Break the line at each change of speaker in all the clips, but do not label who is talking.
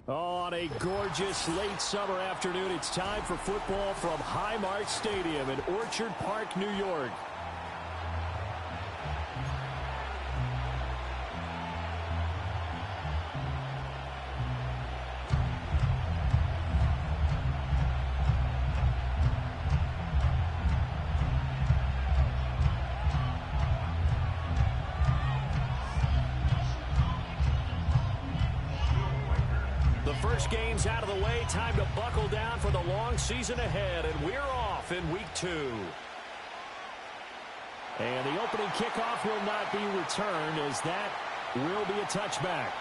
On a gorgeous late summer afternoon, it's time for football from Highmark Stadium in Orchard Park, New York. First game's out of the way. Time to buckle down for the long season ahead, and we're off in week 2. And the opening kickoff will not be returned, as that will be a touchback.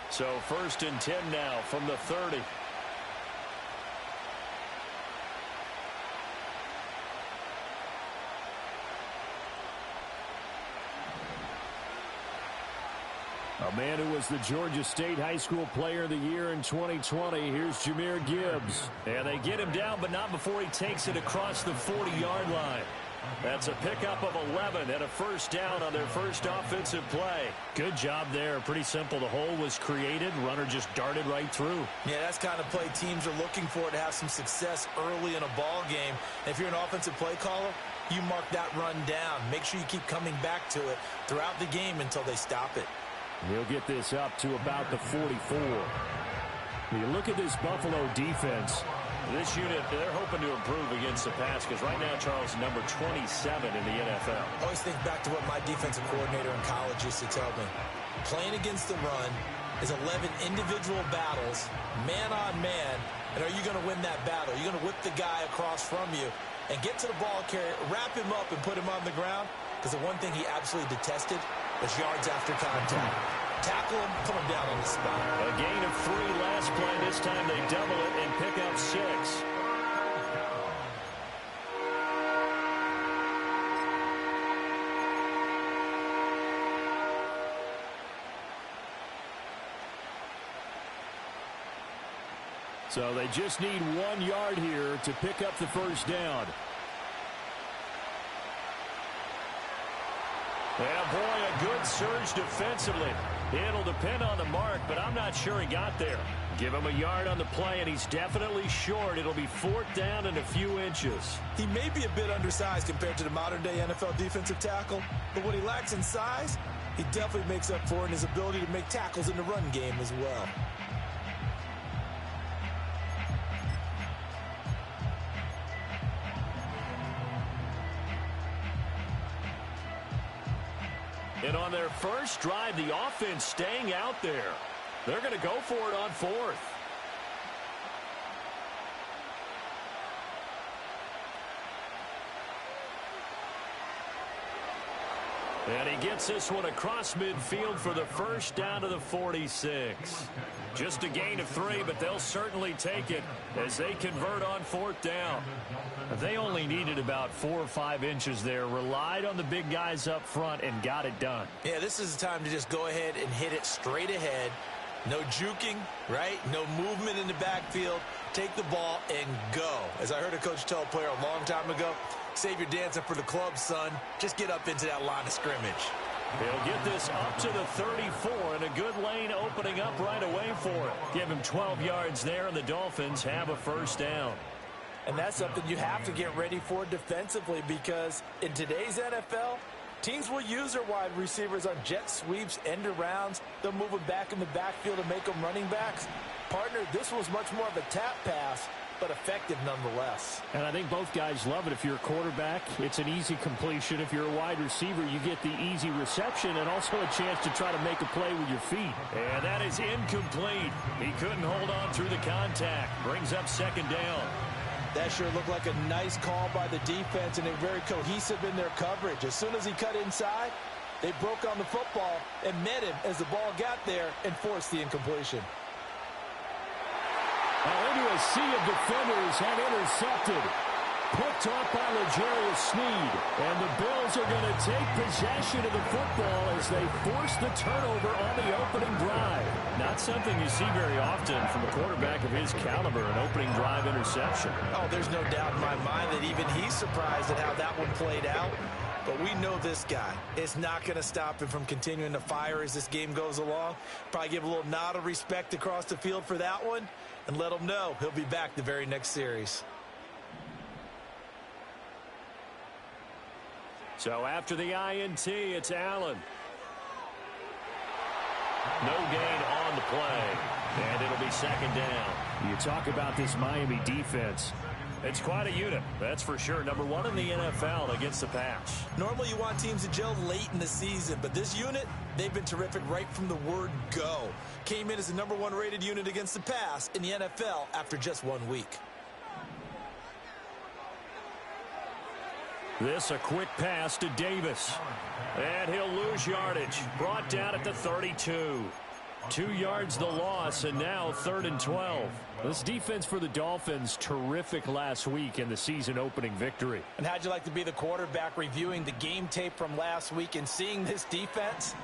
So 1st and 10 now from the 30. A man who was the Georgia State High School Player of the Year in 2020. Here's Jahmyr Gibbs. And they get him down, but not before he takes it across the 40-yard line. That's a pickup of 11 and a first down on their first offensive play. Good job there. Pretty simple. The hole was created. Runner just darted right through.
Yeah, that's kind of play teams are looking for to have some success early in a ball game. And if you're an offensive play caller, you mark that run down. Make sure you keep coming back to it throughout the game until they stop it.
He'll get this up to about the 44. When you look at this Buffalo defense, this unit, they're hoping to improve against the pass because right now, Charles, number 27 in the NFL.
I always think back to what my defensive coordinator in college used to tell me. Playing against the run is 11 individual battles, man on man, and are you going to win that battle? Are you going to whip the guy across from you and get to the ball carrier, wrap him up, and put him on the ground? Because the one thing he absolutely detested was yards after contact. Tackle him, put him down on the spot.
A gain of 3 last play. This time they double it and pick up 6. So they just need 1 yard here to pick up the first down. And boy, a good surge defensively. It'll depend on the mark, but I'm not sure he got there. Give him a yard on the play, and he's definitely short. It'll be 4th down and a few inches.
He may be a bit undersized compared to the modern-day NFL defensive tackle, but what he lacks in size, he definitely makes up for in his ability to make tackles in the run game as well.
And on their first drive, the offense staying out there. They're going to go for it on 4th. And he gets this one across midfield for the first down to the 46. Just a gain of 3, but they'll certainly take it as they convert on 4th down. They only needed about 4 or 5 inches there, relied on the big guys up front, and got it done.
Yeah, this is the time to just go ahead and hit it straight ahead. No juking, right? No movement in the backfield. Take the ball and go. As I heard a coach tell a player a long time ago, save your dancing for the club, son. Just get up into that line of scrimmage.
He'll get this up to the 34, and a good lane opening up right away for it. Give him 12 yards there, and the Dolphins have a first down.
And that's something you have to get ready for defensively, because in today's NFL, teams will use their wide receivers on jet sweeps, end arounds. They'll move them back in the backfield and make them running backs. Partner, this was much more of a tap pass, but effective nonetheless.
And I think both guys love it. If you're a quarterback, it's an easy completion. If you're a wide receiver, you get the easy reception and also a chance to try to make a play with your feet. And that is incomplete. He couldn't hold on through the contact. Brings up 2nd down.
That sure looked like a nice call by the defense, and they're very cohesive in their coverage. As soon as he cut inside, they broke on the football and met him as the ball got there and forced the incompletion.
Now into a sea of defenders and intercepted. picked off by L'Jarius Sneed. And the Bills are going to take possession of the football as they force the turnover on the opening drive. Not something you see very often from a quarterback of his caliber, an opening drive interception.
Oh, there's no doubt in my mind that even he's surprised at how that one played out. But we know this guy. It's not going to stop him from continuing to fire as this game goes along. Probably give a little nod of respect across the field for that one and let him know he'll be back the very next series.
So after the INT, it's Allen. No gain on the play, and it'll be second down. You talk about this Miami defense. It's quite a unit, that's for sure. Number one in the NFL against the pass.
Normally you want teams to gel late in the season, but this unit, they've been terrific right from the word go. Came in as the number one rated unit against the pass in the NFL after just 1 week.
This a quick pass to Davis. And he'll lose yardage. Brought down at the 32. 2 yards the loss, and now 3rd and 12. This defense for the Dolphins, terrific last week in the season-opening victory.
And how'd you like to be the quarterback reviewing the game tape from last week and seeing this defense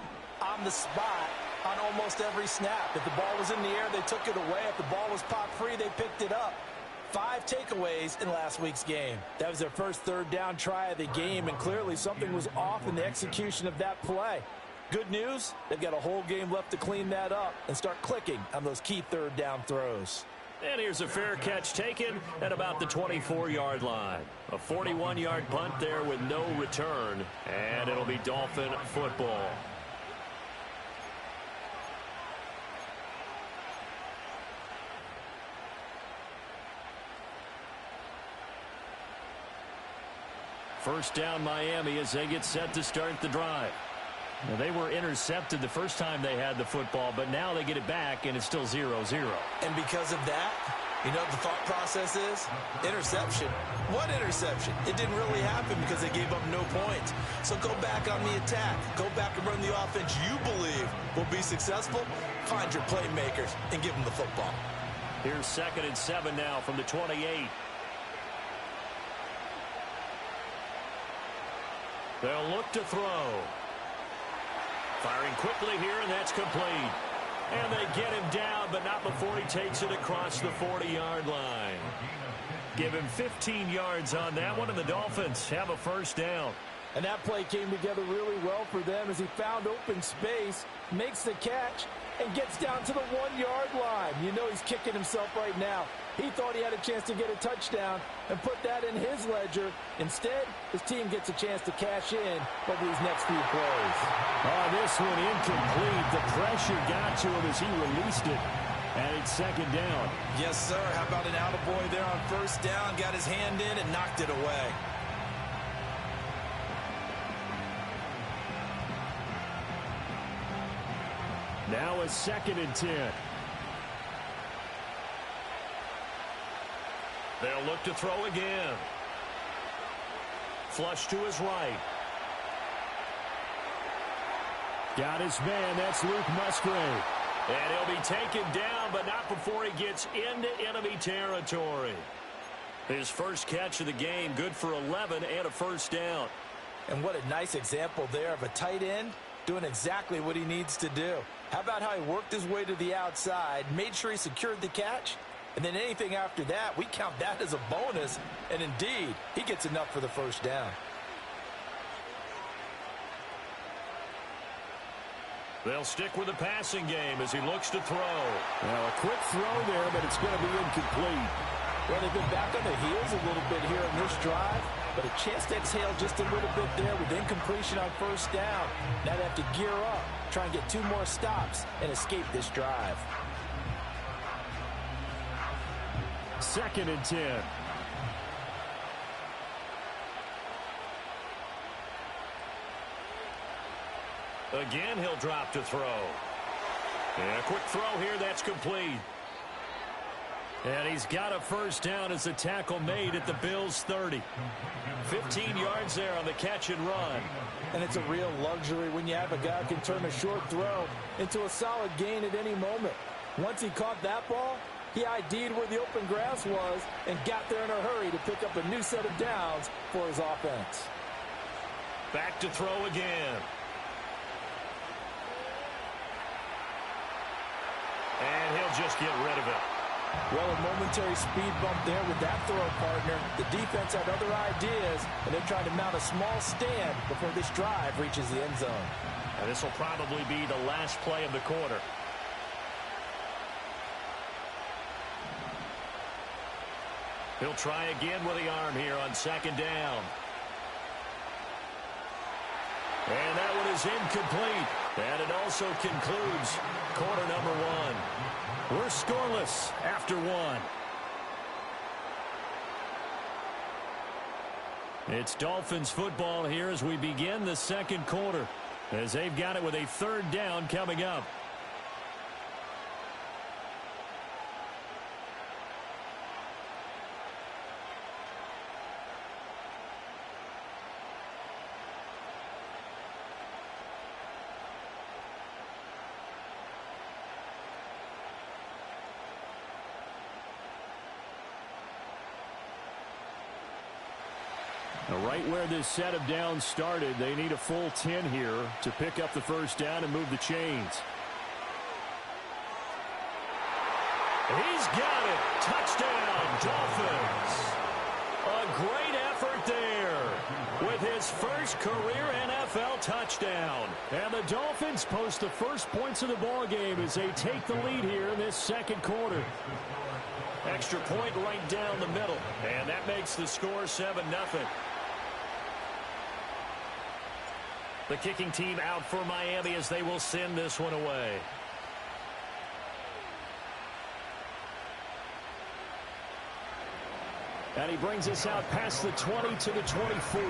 on the spot on almost every snap? If the ball was in the air, they took it away. If the ball was pop free, they picked it up. 5 takeaways in last week's game. That was their first 3rd down try of the game, and clearly something was off in the execution of that play. Good news, they've got a whole game left to clean that up and start clicking on those key 3rd down throws.
And here's a fair catch taken at about the 24-yard line. A 41-yard punt there with no return, and it'll be Dolphin football. First down Miami as they get set to start the drive. Now, they were intercepted the first time they had the football, but now they get it back, and it's still 0-0.
And because of that, you know what the thought process is? Interception. What interception? It didn't really happen because they gave up no points. So go back on the attack. Go back and run the offense you believe will be successful. Find your playmakers and give them the football.
Here's 2nd and 7 now from the 28. They'll look to throw. Firing quickly here, and that's complete. And they get him down, but not before he takes it across the 40-yard line. Give him 15 yards on that one, and the Dolphins have a first down.
And that play came together really well for them as he found open space, makes the catch, and gets down to the 1-yard line. You know he's kicking himself right now. He thought he had a chance to get a touchdown and put that in his ledger. Instead, his team gets a chance to cash in over these next few plays.
Oh, this one incomplete. The pressure got to him as he released it. And it's 2nd down.
Yes, sir. How about an attaboy there on 1st down? Got his hand in and knocked it away.
Now a 2nd and 10. They'll look to throw again. Flush to his right. Got his man. That's Luke Musgrave. And he'll be taken down, but not before he gets into enemy territory. His first catch of the game, good for 11 and a first down.
And what a nice example there of a tight end doing exactly what he needs to do. How about how he worked his way to the outside, made sure he secured the catch, and then anything after that, we count that as a bonus. And indeed, he gets enough for the first down.
They'll stick with the passing game as he looks to throw. Now, a quick throw there, but it's going to be incomplete.
Well, they've been back on the heels a little bit here in this drive, but a chance to exhale just a little bit there with incompletion on 1st down. Now they have to gear up, try and get 2 more stops and escape this drive.
2nd and 10. Again, he'll drop to throw. And a quick throw here, that's complete. And he's got a first down as the tackle made at the Bills' 30. 15 yards there on the catch and run.
And it's a real luxury when you have a guy who can turn a short throw into a solid gain at any moment. Once he caught that ball, He ID'd where the open grass was and got there in a hurry to pick up a new set of downs for his offense.
Back to throw again. And he'll just get rid of it.
Well, a momentary speed bump there with that throw, partner. The defense had other ideas, and they're trying to mount a small stand before this drive reaches the end zone.
And this will probably be the last play of the quarter. He'll try again with the arm here on second down. And that one is incomplete. And it also concludes quarter number one. We're scoreless after one. It's Dolphins football here as we begin the second quarter, as they've got it with a third down coming up. Right where this set of downs started, they need a full 10 here to pick up the first down and move the chains. He's got it. Touchdown, Dolphins. A great effort there with his first career NFL touchdown. And the Dolphins post the first points of the ball game as they take the lead here in this second quarter. Extra point right down the middle, and that makes the score 7-0. The kicking team out for Miami as they will send this one away. And he brings us out past the 20 to the 24.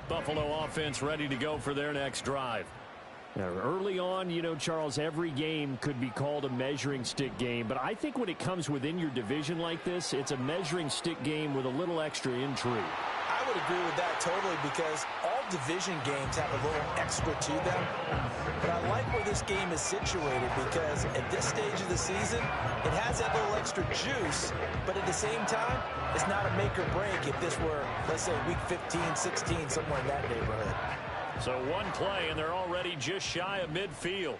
Buffalo offense ready to go for their next drive. Now, early on, you know, Charles, every game could be called a measuring stick game, but I think when it comes within your division like this, it's a measuring stick game with a little extra intrigue.
I would agree with that totally, because all division games have a little extra to them. But I like where this game is situated, because at this stage of the season, it has that little extra juice, but at the same time, it's not a make or break if this were, let's say, week 15, 16, somewhere in that neighborhood.
So one play, and they're already just shy of midfield.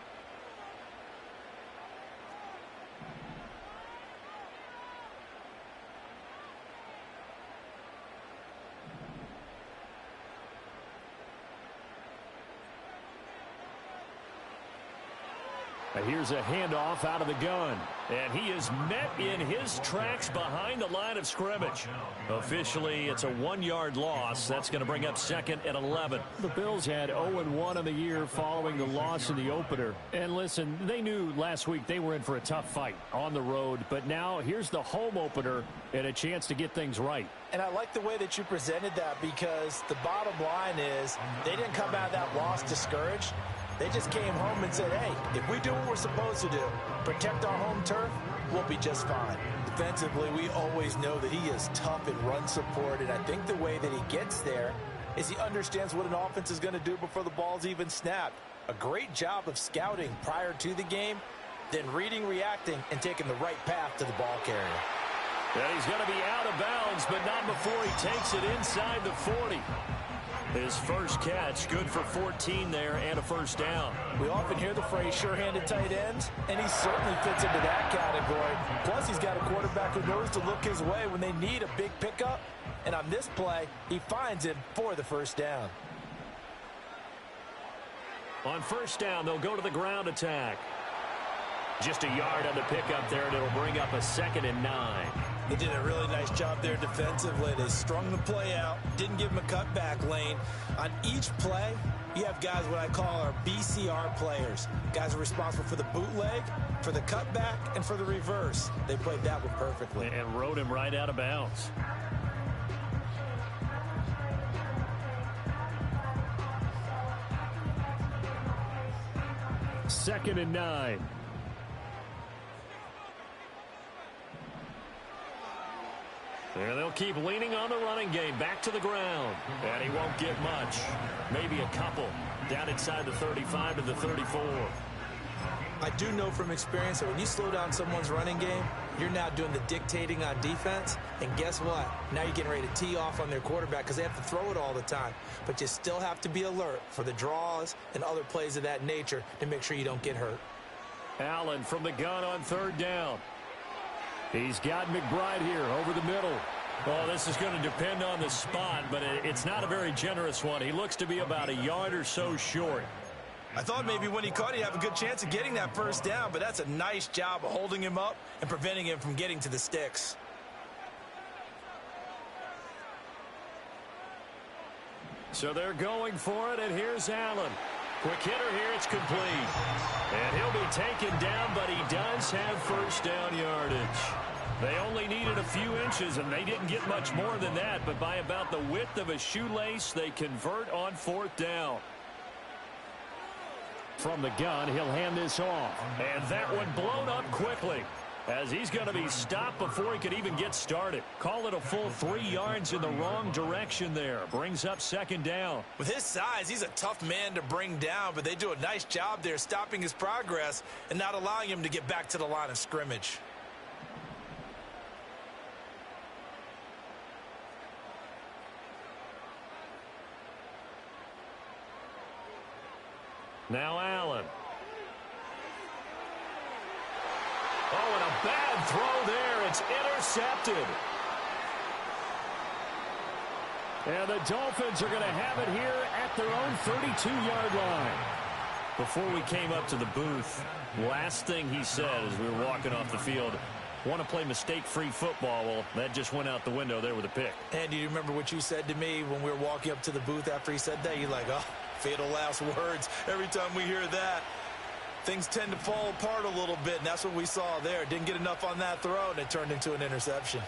Here's a handoff out of the gun. And he is met in his tracks behind the line of scrimmage. Officially, it's a 1-yard loss. That's going to bring up second and 11. The Bills had 0-1 on the year following the loss in the opener. And listen, they knew last week they were in for a tough fight on the road. But now here's the home opener and a chance to get things right.
And I like the way that you presented that, because the bottom line is they didn't come out of that loss discouraged. They just came home and said, hey, if we do what we're supposed to do, protect our home turf, we'll be just fine. Defensively, we always know that he is tough in run support, and I think the way that he gets there is he understands what an offense is going to do before the ball's even snapped. A great job of scouting prior to the game, then reading, reacting, and taking the right path to the ball carrier.
And he's going to be out of bounds, but not before he takes it inside the 40. His first catch, good for 14 there and a first down.
We often hear the phrase sure-handed tight ends, and he certainly fits into that category. Plus, he's got a quarterback who knows to look his way when they need a big pickup. And on this play, he finds him for the first down.
On first down, they'll go to the ground attack. Just a yard on the pickup there, and it'll bring up a 2nd and 9.
They did a really nice job there defensively. They strung the play out, didn't give him a cutback lane. On each play, you have guys what I call our BCR players. Guys are responsible for the bootleg, for the cutback, and for the reverse. They played that one perfectly.
And rode him right out of bounds. 2nd and 9. And they'll keep leaning on the running game. Back to the ground. And he won't get much. Maybe a couple. Down inside the 35 to the 34.
I do know from experience that when you slow down someone's running game, you're now doing the dictating on defense. And guess what? Now you're getting ready to tee off on their quarterback because they have to throw it all the time. But you still have to be alert for the draws and other plays of that nature to make sure you don't get hurt.
Allen from the gun on 3rd down. He's got McBride here over the middle. Well, this is going to depend on the spot, but it's not a very generous one. He looks to be about a yard or so short.
I thought maybe when he caught it, he'd have a good chance of getting that first down, but that's a nice job of holding him up and preventing him from getting to the sticks.
So they're going for it, and here's Allen. Quick hitter here, it's complete. And he'll be taken down, but he does have first down yardage. They only needed a few inches, and they didn't get much more than that, but by about the width of a shoelace, they convert on 4th down. From the gun, he'll hand this off. And that one blown up quickly, as he's going to be stopped before he could even get started. Call it a full 3 yards in the wrong direction there. Brings up 2nd down.
With his size, he's a tough man to bring down, but they do a nice job there stopping his progress and not allowing him to get back to the line of scrimmage.
Now Allen. Oh, and a bad throw there. It's intercepted. And the Dolphins are going to have it here at their own 32-yard line. Before we came up to the booth, last thing he said as we were walking off the field, want to play mistake-free football. Well, that just went out the window there with a pick.
And do you remember what you said to me when we were walking up to the booth after he said that? You're like, oh, fatal last words. Every time we hear that, things tend to fall apart a little bit, and that's what we saw there. Didn't get enough on that throw, and it turned into an interception.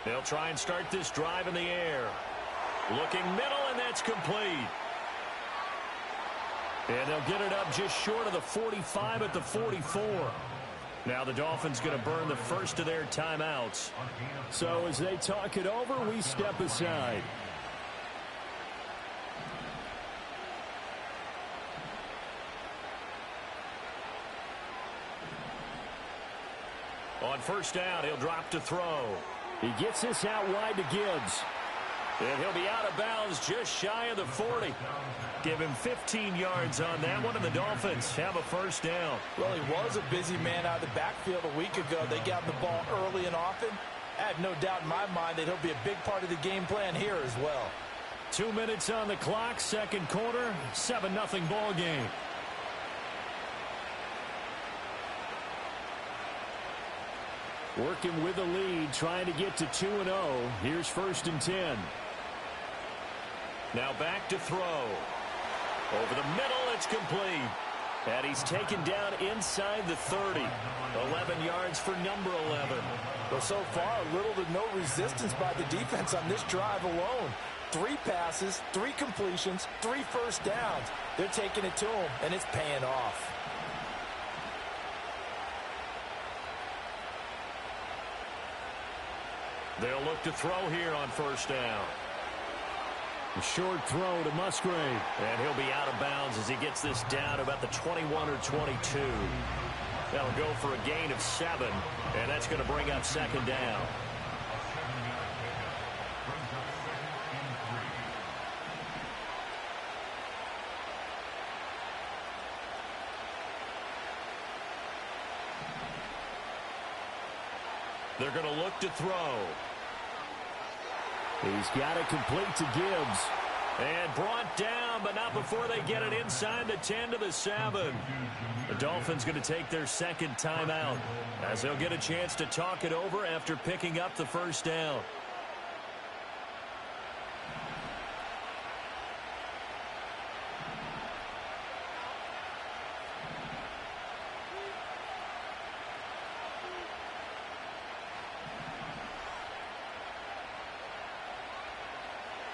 They'll try and start this drive in the air. Looking middle, and that's complete. And they'll get it up just short of the 45 at the 44. Now the Dolphins going to burn the first of their timeouts. So as they talk it over, we step aside. On 1st down, he'll drop to throw. He gets this out wide to Gibbs. And he'll be out of bounds just shy of the 40. Give him 15 yards on that one, and the Dolphins have a 1st down.
Well, he was a busy man out of the backfield a week ago. They got him the ball early and often. I have no doubt in my mind that he'll be a big part of the game plan here as well.
2 minutes on the clock, 2nd quarter, 7-0 ball game. Working with the lead, trying to get to 2-0. Here's 1st and 10. Now back to throw. Over the middle, it's complete. And he's taken down inside the 30. 11 yards for number 11.
Well, so far, little to no resistance by the defense on this drive alone. 3 passes, 3 completions, 3 first downs. They're taking it to him, and it's paying off.
They'll look to throw here on 1st down. A short throw to Musgrave. And he'll be out of bounds as he gets this down about the 21 or 22. That'll go for a gain of 7, and that's going to bring up 2nd down. They're going to look to throw. He's got it complete to Gibbs. And brought down, but not before they get it inside the 10 to the 7. The Dolphins going to take their 2nd timeout as they'll get a chance to talk it over after picking up the 1st down.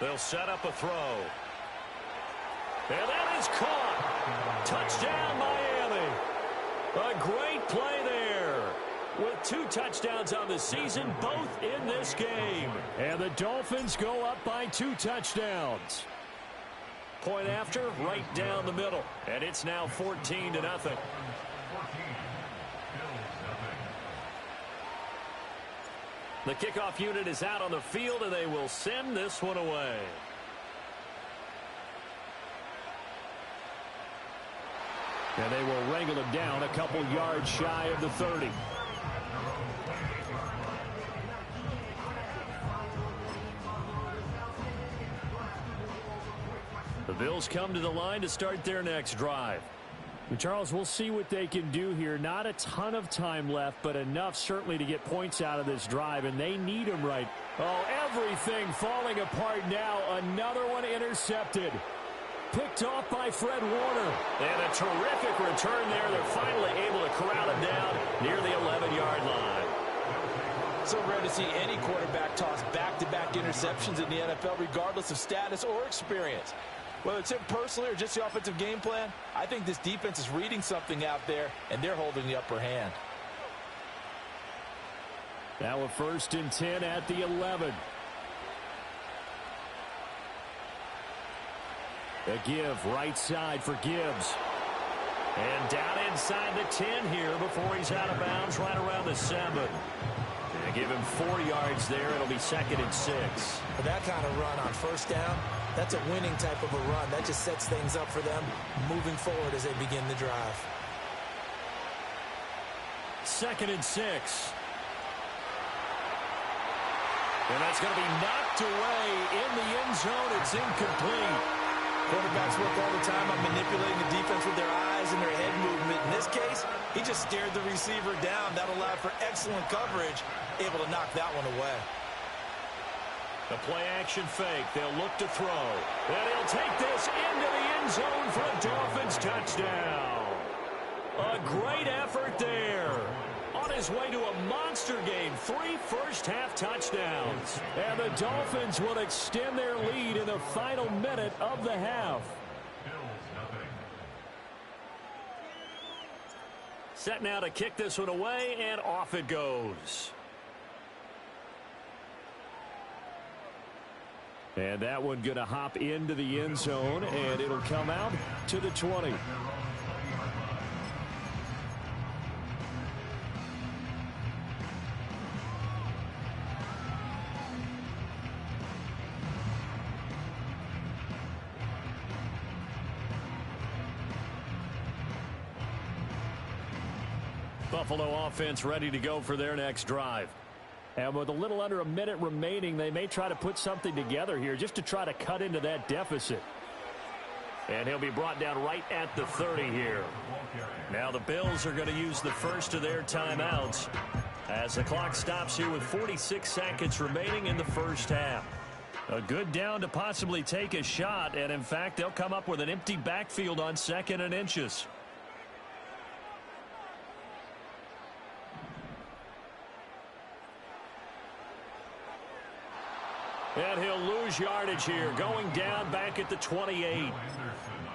They'll set up a throw. And that is caught. Touchdown, Miami. A great play there. With 2 touchdowns on the season, both in this game. And the Dolphins go up by 2 touchdowns. Point after, right down the middle. And it's now 14-0. The kickoff unit is out on the field, and they will send this one away. And they will wrangle him down a couple yards shy of the 30. The Bills come to the line to start their next drive. And Charles, we'll see what they can do here. Not a ton of time left, but enough certainly to get points out of this drive, and they need them right. Oh, everything falling apart now. Another one intercepted. Picked off by Fred Warner. And a terrific return there. They're finally able to corral him down near the 11-yard line.
So rare to see any quarterback toss back-to-back interceptions in the NFL, regardless of status or experience. Whether it's him personally or just the offensive game plan, I think this defense is reading something out there, and they're holding the upper hand.
Now a 1st and 10 at the 11. A give right side for Gibbs. And down inside the 10 here before he's out of bounds right around the 7. They give him 4 yards there. It'll be 2nd and 6.
For that kind of run on 1st down, that's a winning type of a run. That just sets things up for them moving forward as they begin the drive.
2nd and 6. And that's going to be knocked away in the end zone. It's incomplete.
Quarterbacks work all the time on manipulating the defense with their eyes and their head movement. In this case, he just stared the receiver down. That allowed for excellent coverage, able to knock that one away.
The play-action fake. They'll look to throw. And he'll take this into the end zone for a Dolphins touchdown. A great effort there. On his way to a monster game. 3 first-half touchdowns. And the Dolphins will extend their lead in the final minute of the half. Set now to kick this one away, and off it goes. And that one going to hop into the end zone, and it'll come out to the 20. Buffalo offense ready to go for their next drive. And with a little under a minute remaining, they may try to put something together here just to try to cut into that deficit. And he'll be brought down right at the 30 here. Now the Bills are going to use the first of their timeouts as the clock stops here with 46 seconds remaining in the first half. A good down to possibly take a shot, and in fact, they'll come up with an empty backfield on 2nd and inches. And he'll lose yardage here, going down back at the 28.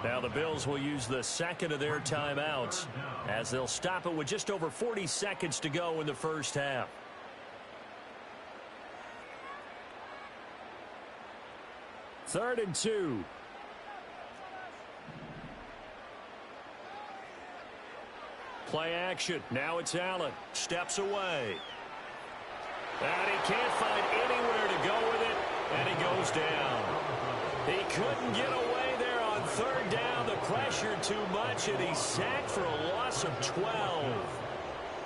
Now the Bills will use the 2nd of their timeouts as they'll stop it with just over 40 seconds to go in the first half. Third and 2. Play action. Now it's Allen. Steps away. And he can't find anywhere to go with it, and he goes down. He couldn't get away there on 3rd down. The pressure too much, and he's sacked for a loss of 12.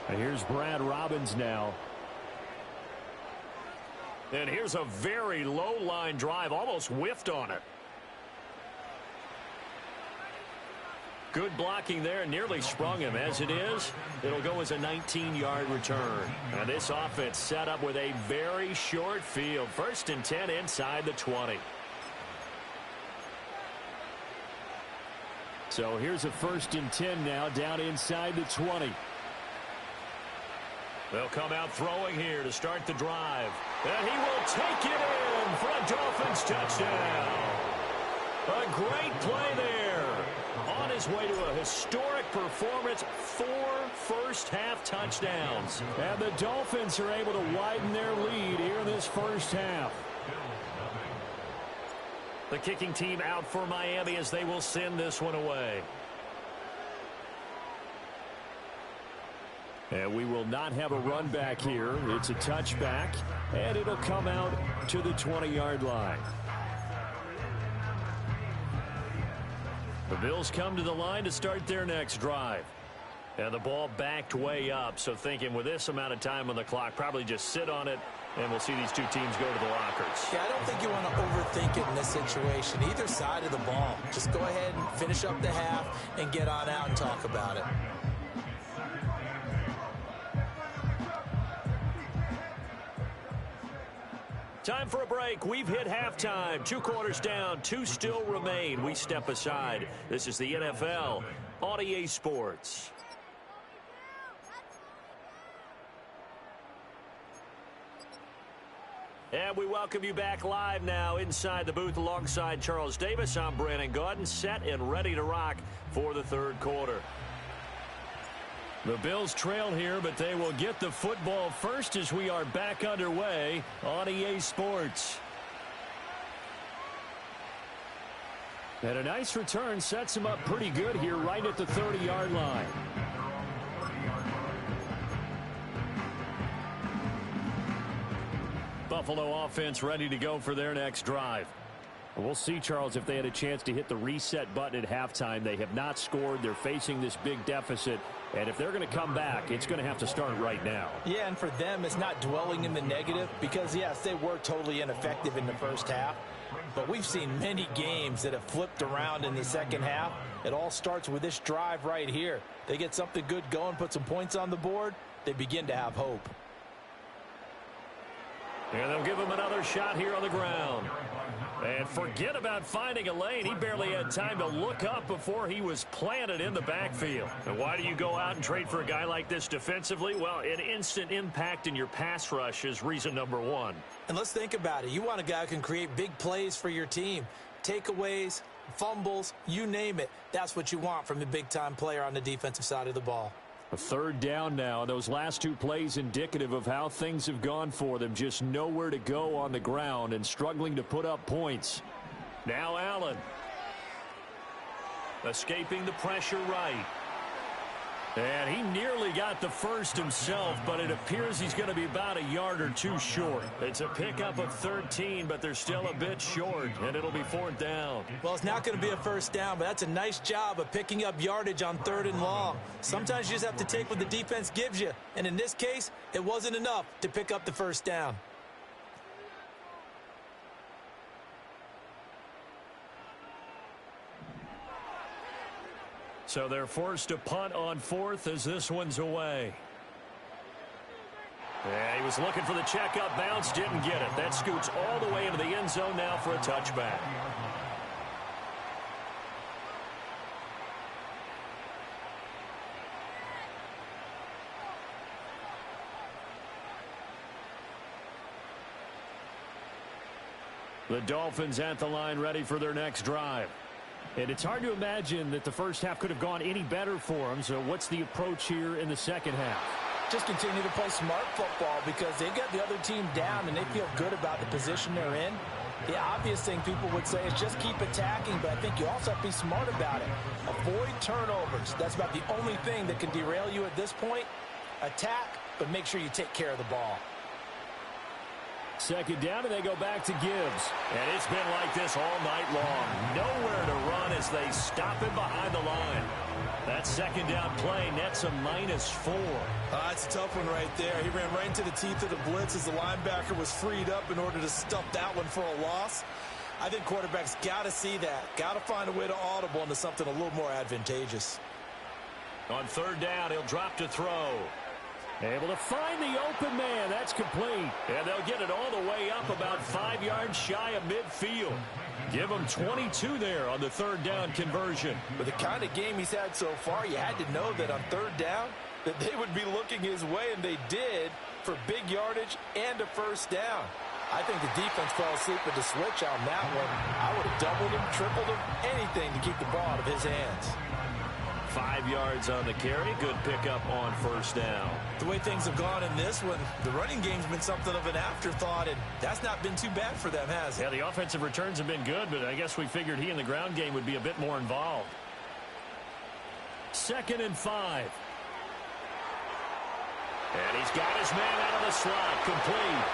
And here's Brad Robbins now. And here's a very low-line drive, almost whiffed on it. Good blocking there, nearly sprung him. As it is, it'll go as a 19-yard return. And this offense set up with a very short field. 1st and 10 inside the 20. So here's a 1st and 10 now down inside the 20. They'll come out throwing here to start the drive. And he will take it in for a Dolphins touchdown. A great play there. On his way to a historic performance, 4 first-half touchdowns. And the Dolphins are able to widen their lead here in this first half. The kicking team out for Miami as they will send this one away. And we will not have a run back here. It's a touchback, and it'll come out to the 20-yard line. The Bills come to the line to start their next drive. And the ball backed way up, so thinking with this amount of time on the clock, probably just sit on it, and we'll see these two teams go to the lockers.
Yeah, I don't think you want to overthink it in this situation. Either side of the ball. Just go ahead and finish up the half and get on out and talk about it.
Time for a break. We've hit halftime. 2 quarters down. 2 still remain. We step aside. This is the NFL on EA Sports. And we welcome you back live now inside the booth alongside Charles Davis. I'm Brandon Gaudin, set and ready to rock for the third quarter. The Bills trail here, but they will get the football first as we are back underway on EA Sports. And a nice return sets him up pretty good here right at the 30-yard line. Buffalo offense ready to go for their next drive. We'll see, Charles, if they had a chance to hit the reset button at halftime. They have not scored. They're facing this big deficit. And if they're going to come back, it's going to have to start right now.
Yeah, and for them, it's not dwelling in the negative because, yes, they were totally ineffective in the first half. But we've seen many games that have flipped around in the second half. It all starts with this drive right here. They get something good going, put some points on the board, they begin to have hope.
And they'll give him another shot here on the ground. And forget about finding a lane. He barely had time to look up before he was planted in the backfield. And why do you go out and trade for a guy like this defensively? Well, an instant impact in your pass rush is reason number one. And let's think about it. You want a guy who can create big plays for your team. Takeaways, fumbles, you name it. That's what you want from a big-time player on the defensive side of the ball. A third down now. Those last 2 plays indicative of how things have gone for them. Just nowhere to go on the ground and struggling to put up points. Now Allen. Escaping the pressure right. And he nearly got the first himself, but it appears he's going to be about a yard or 2 short. It's a pickup of 13, but they're still a bit short, and it'll be 4th down. Well, it's not going to be a first down, but that's a nice job of picking up yardage on 3rd and long. Sometimes you just have to take what the defense gives you, and in this case, it wasn't enough to pick up the first down. So they're forced to punt on 4th as this one's away. Yeah, he was looking for the checkup bounce, didn't get it. That scoots all the way into the end zone now for a touchback. The Dolphins at the line ready for their next drive. And it's hard to imagine that the first half could have gone any better for them. So what's the approach here in the second half? Just continue to play smart football because they've got the other team down and they feel good about the position they're in. The obvious thing people would say is just keep attacking, but I think you also have to be smart about it. Avoid turnovers. That's about the only thing that can derail you at this point. Attack, but make sure you take care of the ball. Second down, and they go back to Gibbs. And it's been like this all night long. Nowhere to run as they stop him behind the line. That second down play nets a -4. That's a tough one right there. He ran right into the teeth of the blitz as the linebacker was freed up in order to stuff that one for a loss. I think quarterbacks got to see that. Got to find a way to audible into something a little more advantageous. On 3rd down, he'll drop to throw. Able to find the open man. That's complete. And they'll get it all the way up about 5 yards shy of midfield. Give him 22 there on the 3rd down conversion. With the kind of game he's had so far, you had to know that on 3rd down that they would be looking his way, and they did, for big yardage and a first down. I think the defense fell asleep with the switch on that one. I would have
doubled him, tripled him, anything to keep the ball out of his hands.
5 yards on the carry. Good pickup on first down.
The way things have gone in this one, the running game's been something of an afterthought, and that's not been too bad for them, has it?
Yeah, the offensive returns have been good, but I guess we figured he in the ground game would be a bit more involved. 2nd and 5. And he's got his man out of the slot, complete.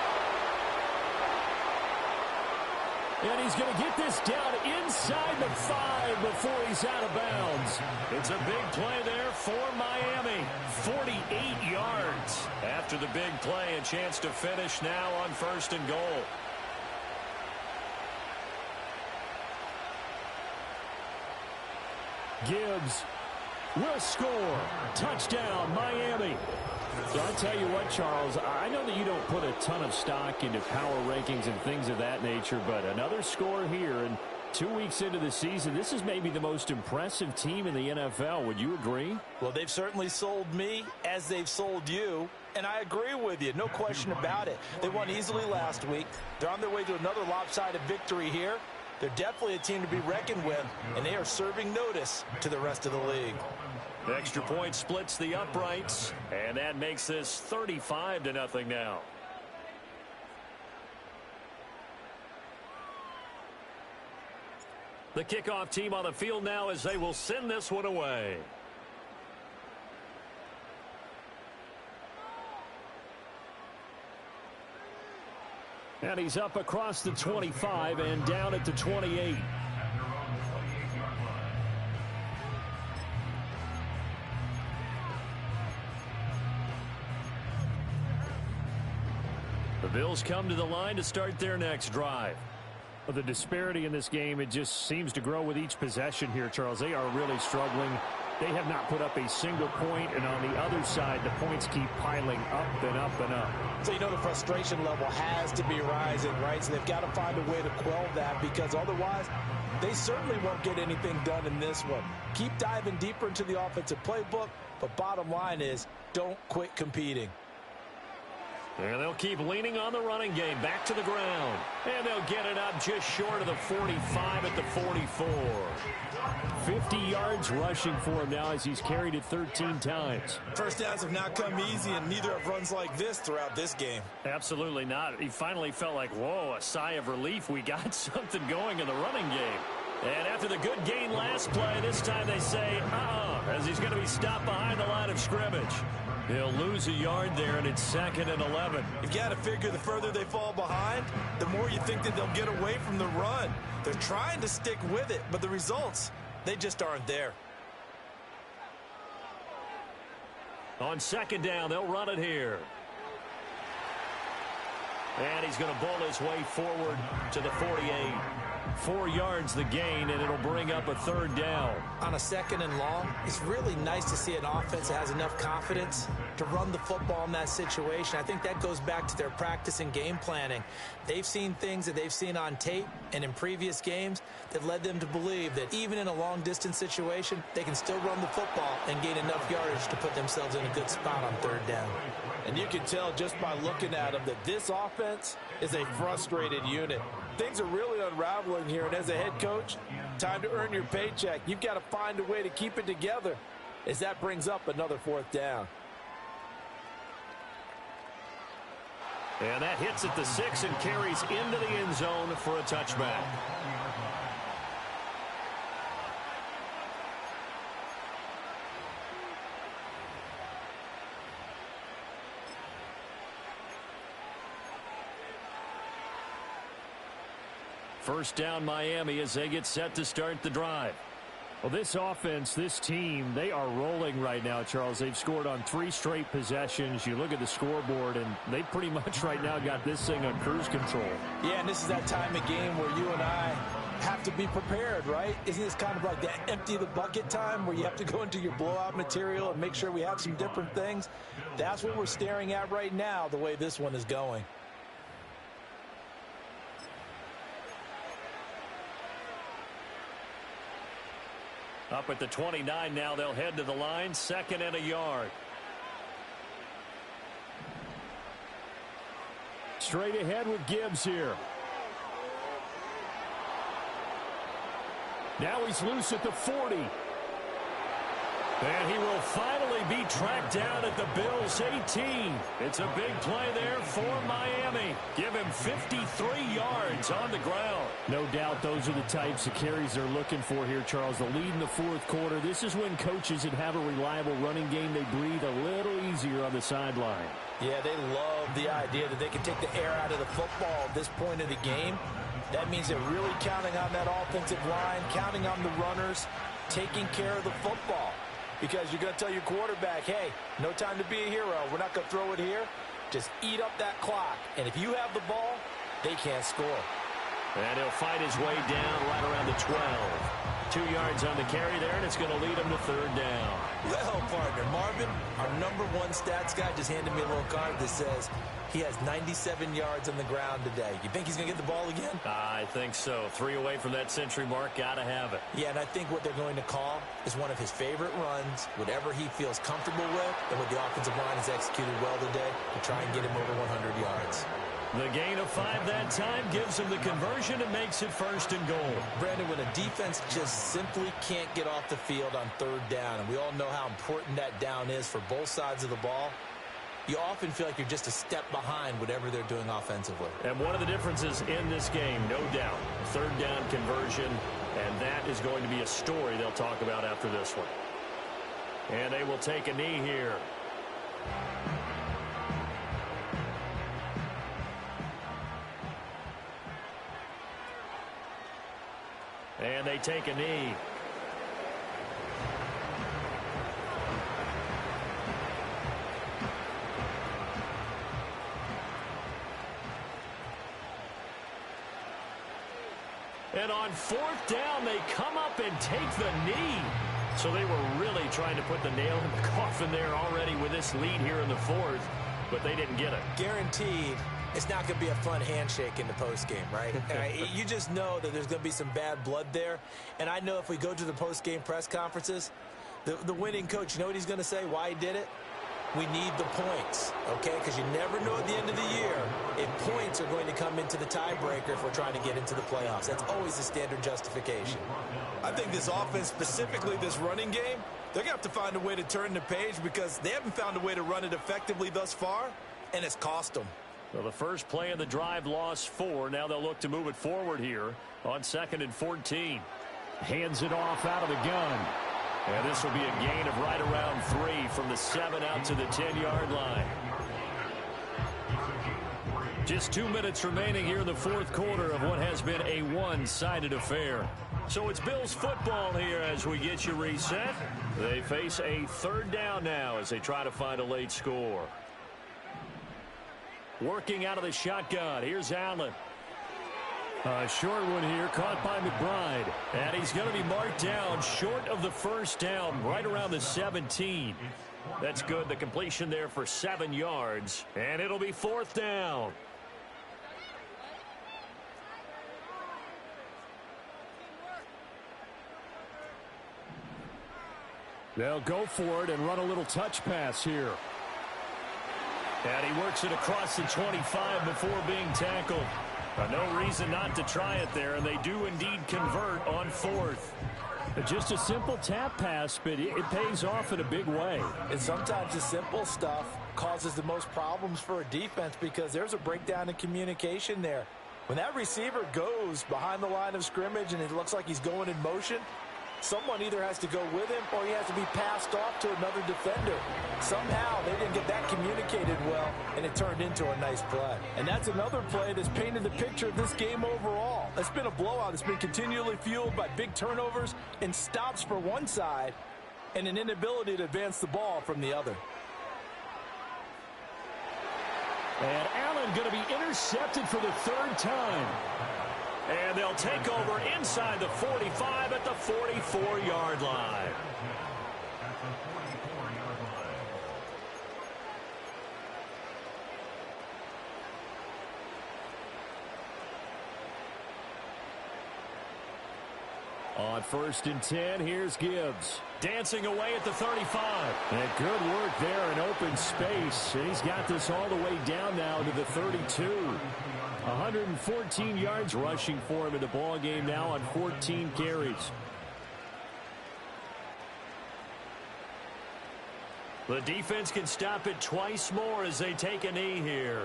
And he's going to get this down inside the 5 before he's out of bounds. It's a big play there for Miami. 48 yards. After the big play, a chance to finish now on 1st and goal. Gibbs will score. Touchdown, Miami. So I'll tell you what, Charles, I know that you don't put a ton of stock into power rankings and things of that nature, but another score here, and 2 weeks into the season, this is maybe the most impressive team in the NFL. Would you agree?
Well, they've certainly sold me as they've sold you, and I agree with you. No question about it. They won easily last week. They're on their way to another lopsided victory here. They're definitely a team to be reckoned with, and they are serving notice to the rest of the league.
Extra point splits the uprights, and that makes this 35-0 now. The kickoff team on the field now as they will send this one away. And he's up across the 25 and down at the 28. The Bills come to the line to start their next drive. Well, the disparity in this game, it just seems to grow with each possession here, Charles. They are really struggling. They have not put up a single point, and on the other side, the points keep piling up and up and up.
So, you know, the frustration level has to be rising, right? So they've got to find a way to quell that, because otherwise they certainly won't get anything done in this one. Keep diving deeper into the offensive playbook, but bottom line is don't quit competing.
And they'll keep leaning on the running game. Back to the ground. And they'll get it up just short of the 45 at the 44. 50 yards rushing for him now as he's carried it 13 times.
First downs have not come easy, and neither have runs like this throughout this game.
Absolutely not. He finally felt like, whoa, a sigh of relief. We got something going in the running game. And after the good gain last play, this time they say, as he's going to be stopped behind the line of scrimmage. He'll lose a yard there, and it's 2nd and 11.
You've got to figure the further they fall behind, the more you think that they'll get away from the run. They're trying to stick with it, but the results, they just aren't there.
On 2nd down, they'll run it here. And he's going to bowl his way forward to the 48. 4 yards the gain, and it'll bring up a 3rd down.
On a 2nd and long, it's really nice to see an offense that has enough confidence to run the football in that situation. I think that goes back to their practice and game planning. They've seen things that they've seen on tape and in previous games that led them to believe that even in a long-distance situation, they can still run the football and gain enough yardage to put themselves in a good spot on 3rd down. And you can tell just by looking at them that this offense is a frustrated unit. Things are really unraveling here, and as a head coach, time to earn your paycheck. You've got to find a way to keep it together as that brings up another 4th down.
And that hits at the 6 and carries into the end zone for a touchback. First down Miami as they get set to start the drive. Well, this offense, this team, they are rolling right now, Charles. They've scored on 3 straight possessions. You look at the scoreboard, and they pretty much right now got this thing on cruise control.
Yeah, and this is that time of game where you and I have to be prepared, right? Isn't this kind of like that empty the bucket time where you have to go into your blowout material and make sure we have some different things? That's what we're staring at right now, the way this one is going.
Up at the 29 now, they'll head to the line, 2nd and a yard. Straight ahead with Gibbs here. Now he's loose at the 40. And he will finally be tracked down at the Bills' 18. It's a big play there for Miami. Give him 53 yards on the ground. No doubt those are the types of carries they're looking for here, Charles. The lead in the fourth quarter. This is when coaches that have a reliable running game, they breathe a little easier on the sideline.
Yeah, they love the idea that they can take the air out of the football at this point of the game. That means they're really counting on that offensive line, counting on the runners, taking care of the football. Because you're going to tell your quarterback, hey, no time to be a hero. We're not going to throw it here. Just eat up that clock. And if you have the ball, they can't score.
And he'll fight his way down right around the 12. 2 yards on the carry there, and it's going to lead him to third down.
Well, partner, Marvin, our #1 stats guy just handed me a little card that says he has 97 yards on the ground today. You think he's going to get the ball again?
I think so. 3 away from that century mark. Got to have it.
Yeah, and I think what they're going to call is one of his favorite runs, whatever he feels comfortable with, and what the offensive line has executed well today to try and get him over 100 yards.
The gain of 5 that time gives him the conversion and makes it first and goal.
Brandon, when a defense just simply can't get off the field on third down, and we all know how important that down is for both sides of the ball, you often feel like you're just a step behind whatever they're doing offensively.
And one of the differences in this game, no doubt, third down conversion, and that is going to be a story they'll talk about after this one. And they will take a knee here. And they take a knee. And on fourth down, they come up and take the knee. So they were really trying to put the nail in the coffin there already with this lead here in the fourth, but they didn't get it.
Guaranteed. It's not going to be a fun handshake in the postgame, right? You just know that there's going to be some bad blood there. And I know if we go to the postgame press conferences, the winning coach, you know what he's going to say, why he did it? We need the points, okay? Because you never know at the end of the year if points are going to come into the tiebreaker if we're trying to get into the playoffs. That's always the standard justification. I think this offense, specifically this running game, they're going to have to find a way to turn the page because they haven't found a way to run it effectively thus far, and it's cost them.
Well, the first play of the drive lost 4. Now they'll look to move it forward here on 2nd and 14. Hands it off out of the gun. And this will be a gain of right around 3 from the 7 out to the 10-yard line. Just 2 minutes remaining here in the fourth quarter of what has been a one-sided affair. So it's Bills football here as we get you reset. They face a third down now as they try to find a late score. Working out of the shotgun. Here's Allen. A short one here, caught by McBride. And he's going to be marked down short of the first down, right around the 17. That's good. The completion there for 7 yards. And it'll be fourth down. They'll go for it and run a little touch pass here. And he works it across the 25 before being tackled. No reason not to try it there, and they do indeed convert on fourth. Just a simple tap pass, but it pays off in a big way.
And sometimes the simple stuff causes the most problems for a defense because there's a breakdown in communication there. When that receiver goes behind the line of scrimmage and it looks like he's going in motion, someone either has to go with him or he has to be passed off to another defender. Somehow they didn't get that communicated well, and it turned into a nice play. And that's another play that's painted the picture of this game overall. It's been a blowout. It's been continually fueled by big turnovers and stops for one side and an inability to advance the ball from the other.
And Allen going to be intercepted for the third time. And they'll take over inside the 45 at the 44-yard line. On 1st and 10, here's Gibbs. Dancing away at the 35. And good work there in open space. And he's got this all the way down now to the 32. 114 yards rushing for him in the ball game now on 14 carries. The defense can stop it twice more as they take a knee here.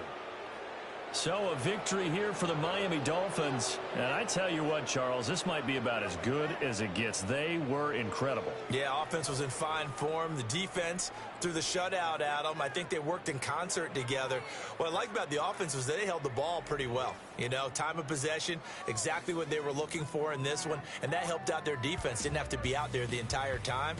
So a victory here for the Miami Dolphins. And I tell you what, Charles, this might be about as good as it gets. They were incredible.
Yeah, offense was in fine form. The defense threw the shutout at them. I think they worked in concert together. What I like about the offense was they held the ball pretty well. You know, time of possession, exactly what they were looking for in this one. And that helped out their defense. Didn't have to be out there the entire time.